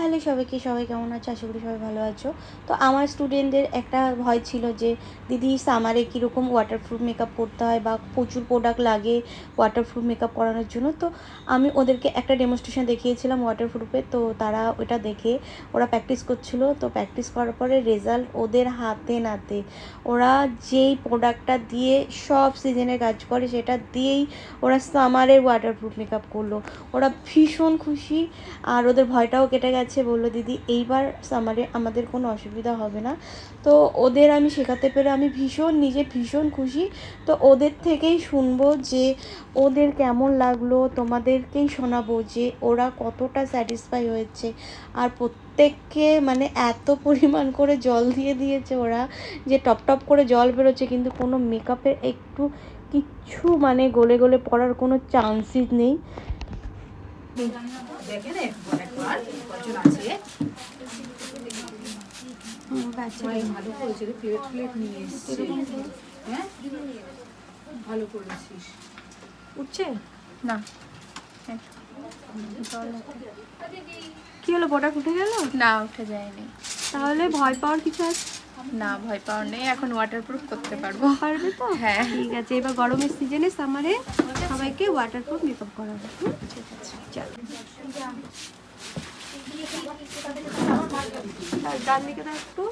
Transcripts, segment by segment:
Hello সবাইকে, সবাই কেমন আছো? আশা করি সবাই ভালো আছো। তো আমার স্টুডেন্টদের একটা ভয় ছিল যে দিদি সামারে কীরকম ওয়াটারপ্রুফ মেকআপ করতে হয় বা প্রচুর প্রোডাক্ট লাগে ওয়াটারপ্রুফ মেকআপ করানোর জন্য। তো আমি ওদেরকে একটা ডেমনস্ট্রেশন দেখিয়েছিলাম ওয়াটারপ্রুফে। তো তারা ওটা দেখে ওরা প্র্যাকটিস করছিলো। তো প্র্যাকটিস করার পরে রেজাল্ট ওদের হাতে নাতে। ওরা যেই প্রোডাক্টটা দিয়ে সব সিজনে কাজ করে সেটা দিয়েই ওরা সামারের ওয়াটারপ্রুফ মেকআপ করলো। ওরা ভীষণ খুশি আর ওদের ভয়টাও কেটে গেছে। বললো দিদি এইবার সামারে আমাদের কোনো অসুবিধা হবে না। তো ওদের আমি শেখাতে পেরে আমি নিজে ভীষণ খুশি। তো ওদের থেকেই শুনবো যে ওদের কেমন লাগলো, তোমাদেরকেই শোনাবো যে ওরা কতটা স্যাটিসফাই হয়েছে। আর প্রত্যেককে মানে এত পরিমাণ করে জল দিয়ে দিয়েছে ওরা যে টপ টপ করে জল বেরোচ্ছে, কিন্তু কোনো মেকআপের একটু কিচ্ছু মানে গলে গলে পড়ার কোনো চান্সই নেই। ভালো করেছে, প্লেট প্লেট নিয়ে এসছে। হ্যাঁ ভালো করেছিস। উঠছে না? কি হলো, প্রোডাক্ট উঠে গেল? না, উঠে যায়নি। তাহলে ভয় পাওয়ার কিছু আছে না, ভয় পাওয়ার নেই। এখন ওয়াটারপ্রুফ করতে পারবো। পারবে তো? হ্যাঁ, ঠিক আছে। এবার গরমের সিজনে সামারে সবাইকে ওয়াটারপ্রুফ মেকআপ করাবে। ঠিক আছে, চলো। ডান দিকে দাও একটু।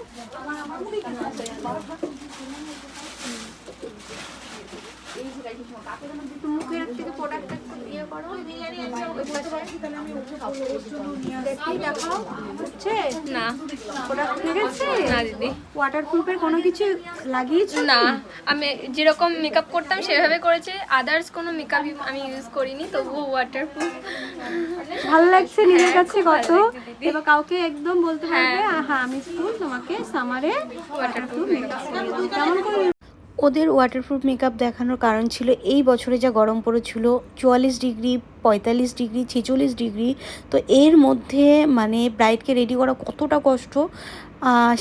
মুখের থেকে প্রোডাক্টটা ইয়ে করো, দেখাও। হচ্ছে না প্রোডাক্ট উঠে গেছে? না দিদি, ওয়াটারপ্রুফের কোনো কিছু লাগিয়েছো? না। আমি যেরকম মেকআপ করতাম সেভাবে করেছে, আদার্স কোনো মেকআপ আমি ইউজ করিনি, তবুও ওয়াটারপ্রুফ। ভালো লাগছে নিজের কাছে খুব ভালো কত? লাগছে দিদি। এবার কাউকে একদম বলতে পারবে হ্যাঁ আমি স্কুল তোমাকে সামারে ওয়াটারপ্রুফ মেকআপ কেমন করে। ওদের ওয়াটারপ্রুফ মেকআপ দেখানোর কারণ ছিল এই বছরে যা গরম পড়েছিল, 44 ডিগ্রি, 45 ডিগ্রি, 46 ডিগ্রি। তো এর মধ্যে মানে ব্রাইডকে রেডি করা কতটা কষ্ট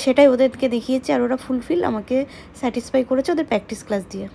সেটাই ওদেরকে দেখিয়েছে। আর ওরা ফুলফিল আমাকে স্যাটিসফাই করেছে ওদের প্র্যাকটিস ক্লাস দিয়ে।